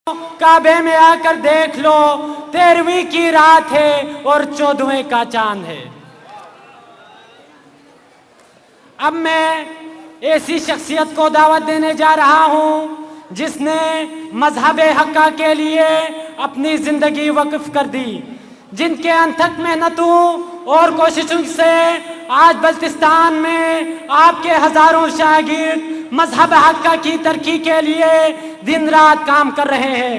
काबे में आकर देख लो, 13वीं की रात है और 14वें का चांद है। अब मैं ऐसी शख्सियत को दावत देने जा रहा हूं जिसने मजहब हक्का के लिए अपनी जिंदगी वक्फ कर दी, जिनके अनथक मेहनतों और कोशिशों से आज बल्तिस्तान में आपके हजारों शागिर्द मजहब हक्का की तरक्की के लिए दिन रात काम कर रहे हैं।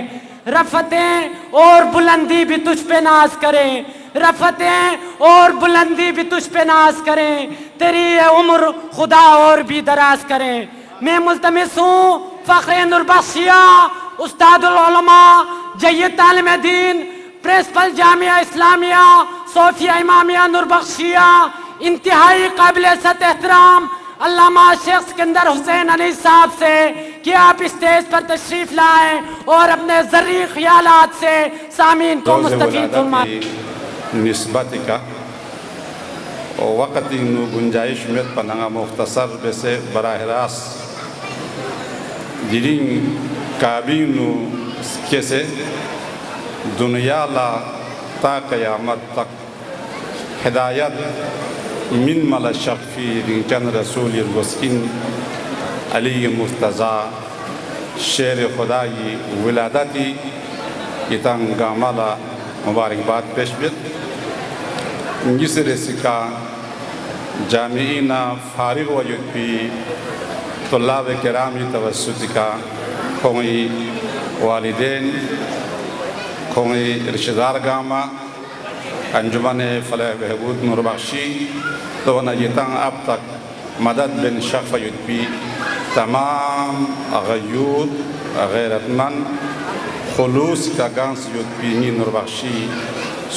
रफ़तें और बुलंदी भी तुझ पे नाज करें, रफ़तें और बुलंदी भी तुझ पे नाज करें, तेरी ये उम्र खुदा और भी दराज करें। मैं मुल्तमिस हूँ फ़ख्र नूरबख्शिया उस्तादुल उलमा जय्यद तालिम दीन प्रिंसिपल जामिया इस्लामिया सोफिया इमामिया नूरबख्शिया इंतहाई काबिल सत एहतराम अल्लामा शेख सिकंदर हुसैन अली साहब से कि आप स्टेज पर तशरीफ लाएं और अपने ज़र्री ख्यालात से सामीन को मुस्तफ़ीद फरमाएं। निस्बत का और वक़्त गुंजाइश में पनांगा मुख्तसर वैसे बराह रास्त जिरिंग काबीनु कैसे दुनिया ला ता क़यामत तक हिदायत मिन मल शफ़ी रिंचन रसूल वस्किन अली मुर्तज़ा शेर खुदाई विलादती इतंग गामला मुबारकबाद पेश बित जिस रेसिका जामीना फारिग वयुबी तुल्लाब किरामी तवस्सुतिका खोई वालिदैन खोई रिश्तेदार गामा अंजुमन फलाह बहबूद नूरबख्शी तो नयतंग अब तक मदद बिन शफ़युबी तमाम गयूद गैरतमंद खुलूस का गांस युद्बीनी नूरबख्शी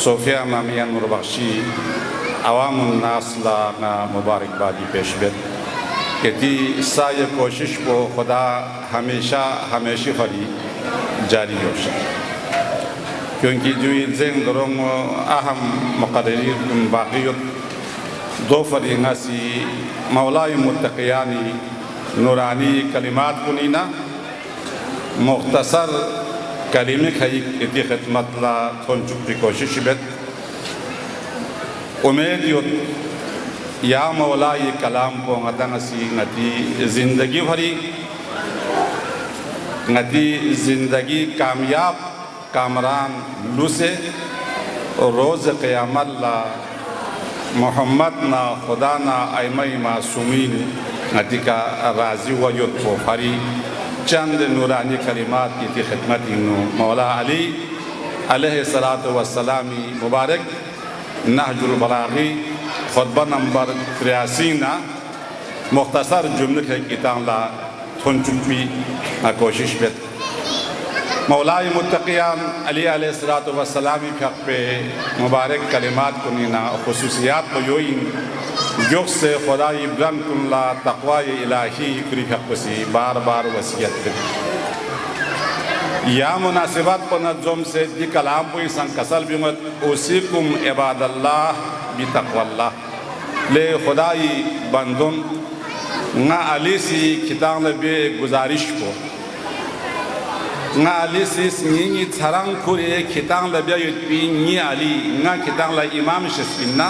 सोफिया मामिया नूरबख्शी अवामुन्नास ला मुबारकबादी पेशबत कहती साय कोशिश को खुदा हमेशा हमेशा फरी जारी होशा क्योंकि जो इल्ज़ाम दरों अहम मुक़र्रिरीन बाक़ियत दो फरींगासी मौलाई मुत्तक़ियानी नूरानी कलिमात कुनीना मुख्तसर कलीमे खई इतनी खिदमत ला थोन चुपी कोशिश बेत उम्मीद यो या मौला ये कलाम को ngati ngati ज़िंदगी भरी ngati ज़िंदगी कामयाब कामरान लुसे और रोज़ क़यामत ला मोहम्मद ना खुदा ना आइमाई मासूमीन ngati का राज़ी व युद्ध फरी चंद नूरानी कलिमात की खिदमत मौला अली अलैहिस्सलातु वस्सलामी मुबारक नहजुल बलागी खुतबा नंबर 83 ना मुख्तसर जुमले के किताब ला थुन चुपी कोशिश बेत मौला मुत्तक़ियान अली अलैहिस्सलातु वस्सलामी हक़ पे मुबारक कलिमात को नीना खुसूसियात बयोइन जो से खुदा इब्रान कुल्ला तक़वा इलाही कुरी हक़सी बार बार वसीयत कर या मुनासिबत पर नज़म से दी कलाम को इंसान कसल बिमत उसीकुम इबादल्लाह बि तक़वल्लाह ले खुदाई बंदुन ना अली सी किताब बे गुजारिश को ना अली सी नी थरंग खुरे किताब बे युद्बी नी अली ना किताब इमाम शस्पिन्ना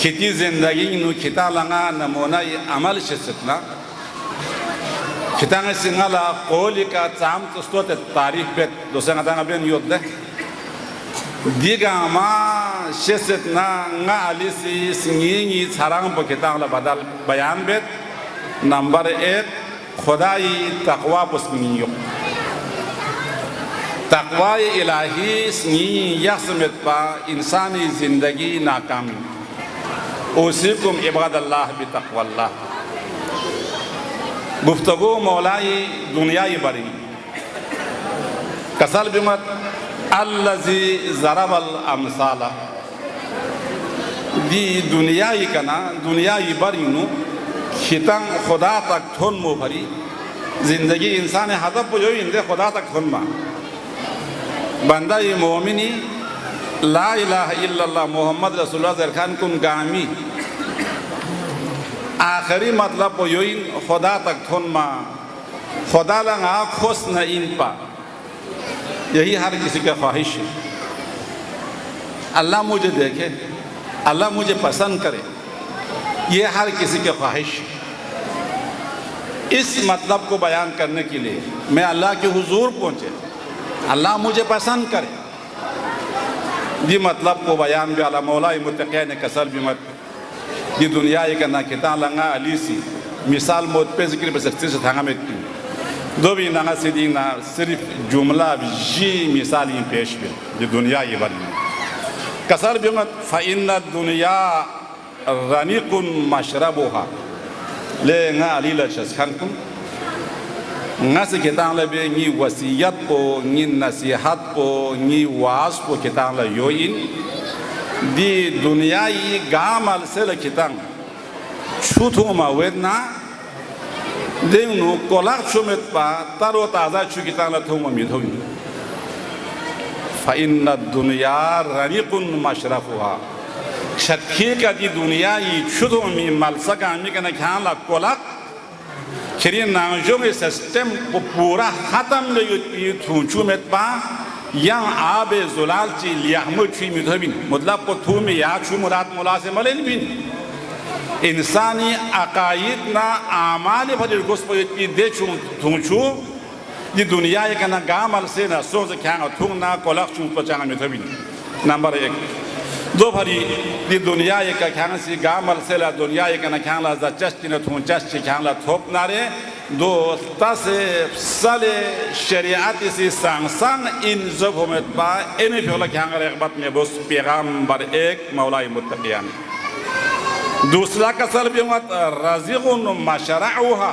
खेती ज़िंदगी नु किताब लंगा नमूना अमल शस्तना किताब सिंगला कोली का चाम तो स्टोत तारीख पे दोस्त नदांग बेन योद्दे दिगा मा शस्तना ना अली सी सिंगी थरंग पर किताब ला बदल बयान बेत नंबर 1 खुदाई तक़वा पुस्मियो तक़वा इलाही सिंगी यस्मत पा इंसानी ज़िंदगी नाकामी उसीकुम इबादल्लाह बि तक़वल्लाह गुफ्तगू मौलाई दुनियाई बरी कसल बिमत अल्लज़ी ज़रबल अमसाला दी दुनियाई कना दुनियाई बरी नु खितंग खुदा तक थोन मो भरी जिंदगी इंसान हदफ जो इंदे खुदा तक थोन मा बंदा ये मोमिनी ला इलाहा इल्लल्लाह मोहम्मद रसूलुल्लाह ज़रखान कुन गामी आखिरी मतलब यो खुदा तक थोन मा खुदा लगा खुश न इन पा, यही हर किसी का ख्वाहिश है। अल्लाह मुझे देखे, अल्लाह मुझे पसंद करे, ये हर किसी की ख्वाहिश है। इस मतलब को बयान करने के लिए मैं अल्लाह के हुजूर पहुँचे, अल्लाह मुझे पसंद करे, ये मतलब को बयान भी अला मौला मुतक़ी ने कसर भी मत ये दुनिया एक ना किता लंगा अली सी मिसाल मौत पे जिक्र बसक्ति से थांगा में दो भी ना सीधी ना सिर्फ जुमला जी मिसाल ही पेश भी ये दुनिया ये बनी कसर भी मत फ़इन्ना दुनिया रनीकुन मशरबुहा ले ना अली लशस्खनकुम ना से किताब ले बे नी वसीयत को नी नसीहत को नी वास को किताब ले यो इन दी दुनिया ये गामल से ले किताब छुटो मावेदना देनु कोलाक चुमेत पा तारो ताज़ा चु किताब ले थोम मिथोई फ़इन्ना दुनिया रनीकुन मशरबुहा शक्की का दी दुनिया ये छुटो मी मलसका मी का न ख्याल ला कोलाक खिरी नाजों में सिस्टम को पूरा ख़त्म ले युद्ध थूंचू में पा yang abe zulalci liahmu cui mithabin मतलब को थू में या चु मुराद मुला से मलेन बिन इंसानी अकायद ना आमाले भजर गोस्पोयत की दे चु थूंचू ये दुनिया एक ना गामल से ना सोच क्या थूं ना कोलक चु पचांग mithabin नंबर 1 दो भरी ये दुनिया एक क्या सी गामल से ला दुनिया एक ना क्या ला जस्ट ने थूं जस्ट क्या ला थोप नारे दो तासे साले शरीयत से सांग इन जब हमें बा इन फिर क्या करे बात में बस पैगंबर एक मौला मुत्तक़ियान दूसरा कसर भी मत रज़िक़ुन मशरअहा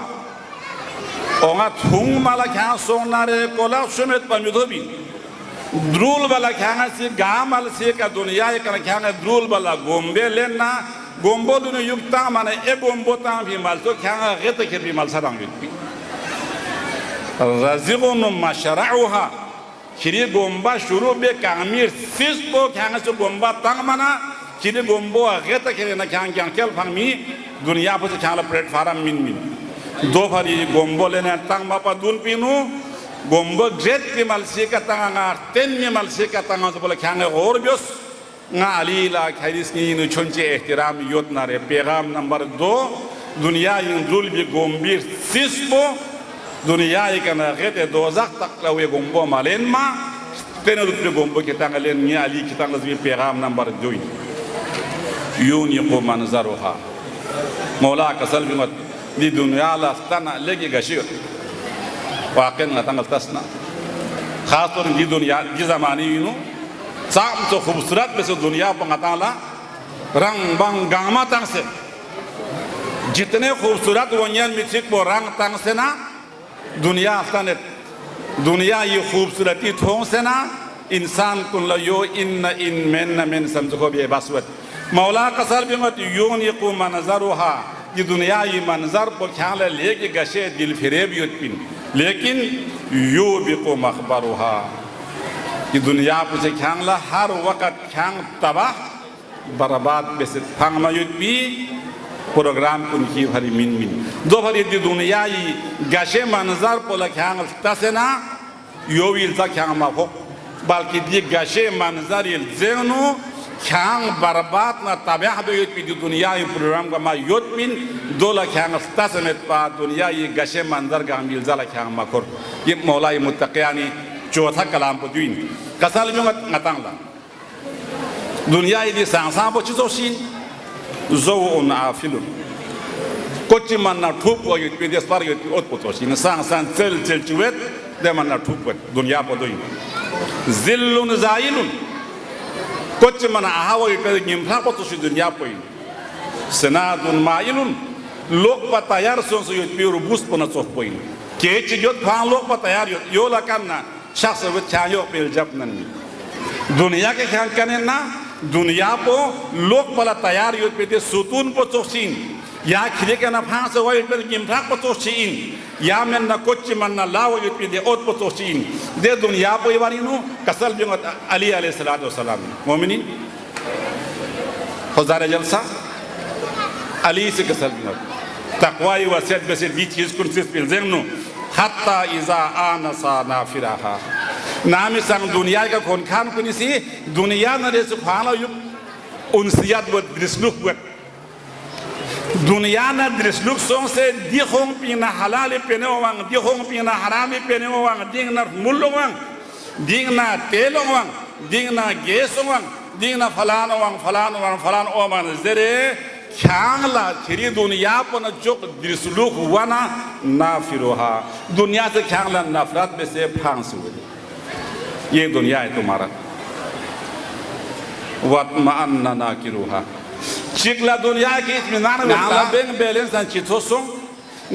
ओंगा थूंग माला क्या सोनारे कोला सुमेत पमिधोबी द्रूल वाला क्या से गामल से का दुनिया एक क्या द्रूल वाला गोंबे लेना गोंबो दुनिया युक्ता माने एक गोंबो तां भी माल तो क्या गते के भी माल सरांग रज़िक़ुन मशरअहा खिरी गोंबा शुरू बे कामीर सिस को क्या से गोंबा तांग माना खिरी गोंबो गते के ना क्या केल फंगमी दुनिया पर क्या प्लेटफार्म मिन दो भरी गोंबो लेना तांग मापा दुन पिनु गोंबो ग्रेट के माल से का तांग तेन में माल से का तांग तो बोले क्या और बियोस ना अलीला खैरिस की नुचुंचे एहतराम योद नारे पैगाम नंबर 2 दुनिया इन जुल भी गोंबीर सिस्बो दुनिया एक ना गते दोज़ख तक लवे गोंबो मालेन मा तेने रुपये गोंबो के तांगलेन मियाँ अली के तांगल पैगाम नंबर 2 यून यको मंजरुहा मौला कसल भी मत दी दुनिया लास्तना लेगी गशीर वाक़ई ना तांगल तस्ना खास तौर दी दुनिया दी ज़मानी यूनो साम तो खूबसूरत में से दुनिया पर गताला रंग बंग गामा तंग से जितने खूबसूरत वंयन मिथिक वो रंग तंग से ना दुनिया अफ्ताने दुनिया ये खूबसूरती थों से ना इंसान कुन लो इन मेन समझो भी बासवत मौला कसर भी मत यून ये को मंजरुहा ये दुनिया ये मंजर पर ख्याल लेके गशे दिल फिरेब युद्ध लेकिन यू भी को मखबरुहा कि दुनिया पुसे ख्यांगला हर वक़्त ख्यांग तबाह बर्बाद बेसे फांगमायुद भी प्रोग्राम उनकी भरी मिन दो भरी दी दुनिया ये गशे मंजर पोला ख्यांग तसेना योविल ता ख्यांग माफो बल्कि दी गशे मंजर ये जेनु ख्यांग बर्बाद ना तबाह बेयुद भी दी दुनिया ये प्रोग्राम का मा युद मिन दो ला ख्यांग तसमेत पा दुनिया ये गशे मंजर का मिल ज़ाला ख्यांग माखोर ये मौला ये मुत्तक़ियानी चौथा कलाम को दुइन कसल में मतंगला दुनिया ये सांसा बच्ची तो सीन जो उन आफिलुन कुछ मन ना ठुप वो युद्ध पे देश पर युद्ध ओत पोतो सीन सांसा चल चुवेत दे मन ना ठुप दुनिया पर दुइन जिल्लुन जाइलुन कुछ मन आहाव युद्ध पे निम्फा पोतो सी दुनिया पर सनादुन माइलुन लोक पर तैयार सों से युद्ध पे रुबुस पना चोफ पर के चियोत फां लोक पर तैयार यो लकन ना शख्स विचायो पेल जब नन्नी दुनिया के ख्याल करने ना दुनिया को लोक वाला तैयार युद्ध पे दे सुतून पर चोसीन या खिले के ना फांस वही पे गिमठाक पर चोसीन या में ना कुछ मन ना लाव युद्ध पे दे ओत पर चोसीन दे दुनिया पर ये वाली नो कसल भी मत अली अलैहिस्सलाम मोमिनीन खुदारे जलसा अली से कसल भी मत तक़वाई वसीयत में से दी चीज़ कुछ से पिलज़ेम नो हत्ता इज़ा आनसा नाफिराहा नाम संग दुनिया का खोन खान कुनिसी दुनिया नरे सुखाना युग उनसियत व दृश्लुक व दुनिया न दृश्लुक सों से दिखों पीना हलाल पेने वांग दिखों पीना हराम पेने वांग दिंग न मुल्लो वांग दिंग न तेलो वांग दिंग न गैस वांग दिंग न फलान वांग ओमान जरे ख्यांगला खिरी दुनिया पर जोक दृश्लुक हुआ ना फिरोहा दुनिया से ख्यांगला नफरत में से फांस हुए ये दुनिया है तुम्हारा वत्मअन्ना नाकिरुहा चिकला दुनिया की इत्मीनान नाला बैंक बैलेंस अन चिथोसो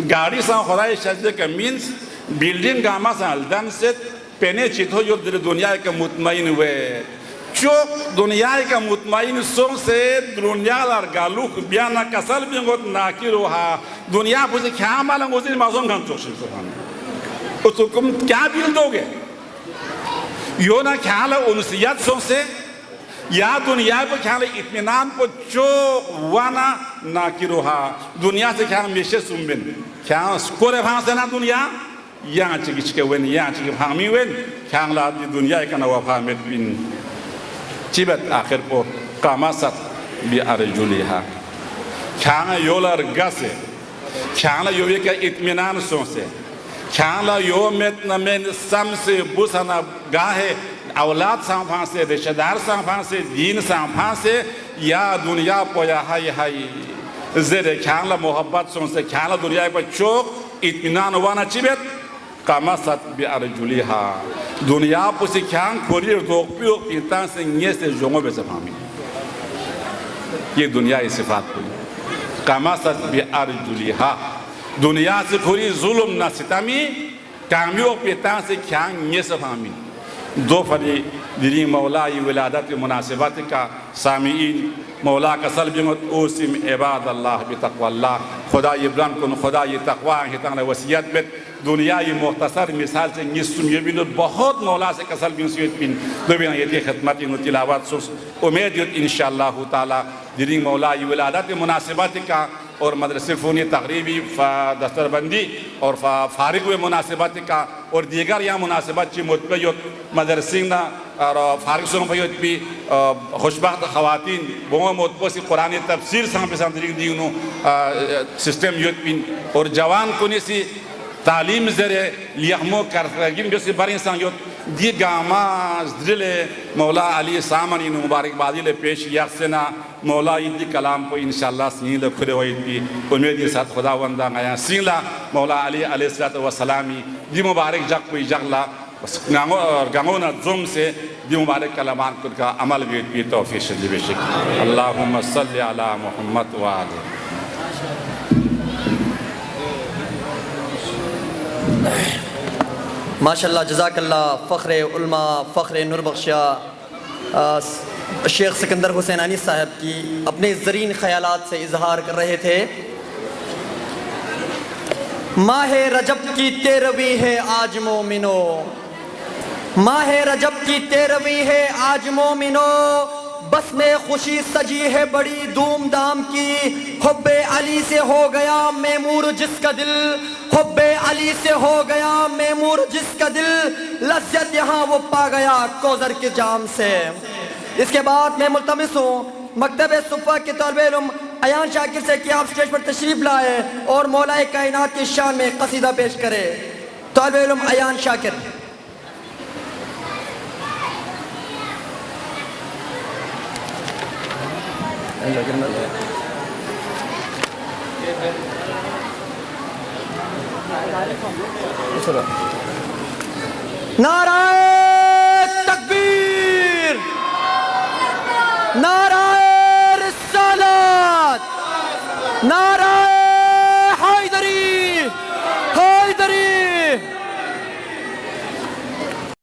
गाड़ी सा खुदाई शजे का मीन्स बिल्डिंग गामा सा अलदन से पेने चिथो जो दुनिया के मुतमईन हुए जो दुनिया का मुतमईन सो से दुनिया लार गालुक बियाना कसल बिंगोत नाकिरुहा दुनिया पुसे क्या मालूम उसे माज़ों का चोशिल सुभान उसको तुम क्या बिल दोगे यो ना ख्याल उनसियत सो से या दुनिया को ख्याल इत्मीनान को जो वाना ना की रोहा दुनिया से ख्याल मिशे सुम्बिन ख्याल स्कोरे भांसे ना दुनिया यहाँ चिकिच के wen यहाँ चिकिच भामी wen ख्याल लादी दुनिया का नवाफा में बिन चिबत आखिर को कामासत भी अर्जुलिहा ख्याल योलर गसे ख्याल योवे का इत्मीनान सो से ख्याल यो में न में सम से बुसना गाहे औलाद सांफा से रिश्तेदार सांफा से दीन सांफा से या दुनिया पोया हाय ज़रे ख्याल मोहब्बत से ख्याल दुनिया पर चोक इत्मीनान वाना चिबेत कामासत भी अर्जुलिहा दुनिया पुसी ख्याल खोरी रोकपियो इतना से ये से जोंगो बेसे फामी ये दुनिया की सिफात को कामासत भी अर्जुलिहा दुनिया से खोरी जुल्म न सितमी कामियों पिता से ख्याल ये से फामी दो फरी दिरी मौला ये विलादत के मुनासिबत का सामीन मौला का सलबियत ओसिम इबाद अल्लाह बितक़वल्लाह खुदा इब्रान कुन खुदा ये तक़वा हितान वसियत में दुनिया ये मुख्तसर मिसाल से निस्सुम ये बिन बहुत मौला से कसल बिन सुयत बिन दो बिन ये खिदमत इन तिलावत सुस उम्मीद युत इंशाअल्लाह ताला दिरी मौला ये विलादत के मुनासिबत का और मदरसे फ़ूनी तकरीबी दस्तरबंदी और फारिग हुए मुनासिबत का और दीगर यहाँ मुनासिबत ची मुतबयुत मदरसिंग और फारिग सों पयुत भी खुशबख्त ख़वातीन बहु मुतबसी कुरानी तफसीर सांप सांदरी दीनो सिस्टम युत बिन और जवान कुनी सी तालीम ज़रे लियामो करगिन जैसे बारी सांयुत दी गामा ज़िले मौला अली सामनी मुबारकबादी ले पेश यासना मौला इदी कलाम को इंशाअल्लाह सील खुले हुई थी उम्मीद के साथ खुदावंदा गया सीला मौला अली अलैहिस्सलातु वस्सलामी दी मुबारक जग कोई जगला गांगो और गांगो ना जुम से दी मुबारक कलामान कुल का अमल भी तौफीक से बेशक अल्लाहुम्मा सल्ली अला मुहम्मद व आले माशाल्लाह जज़ाकल्लाह फ़ख्र उल्मा फ़ख्र नूरबख्शा शेख सिकंदर हुसैनानी साहब की अपने ज़रीन ख़यालात से इजहार कर रहे थे। माह रजब की 13वीं है आज मोमिनो, माह रजब की 13वीं है आज मोमिनो, बस में खुशी सजी है बड़ी धूमधाम की, हुब्बे अली से हो गया मैमूर जिसका दिल, हुब्बे अली से हो गया मैमूर जिसका दिल, लज्जत यहाँ वो पा गया कौसर के जाम से। इसके बाद मैं मुल्तमिस हूँ मकतब सुफ़ा के तौलबे इल्म अयान शाकिर से कि आप स्टेज पर तशरीफ लाए और मौलाए कायनात की शान में कसीदा पेश करें। तौलबे इल्म अयान शाकिर। नारा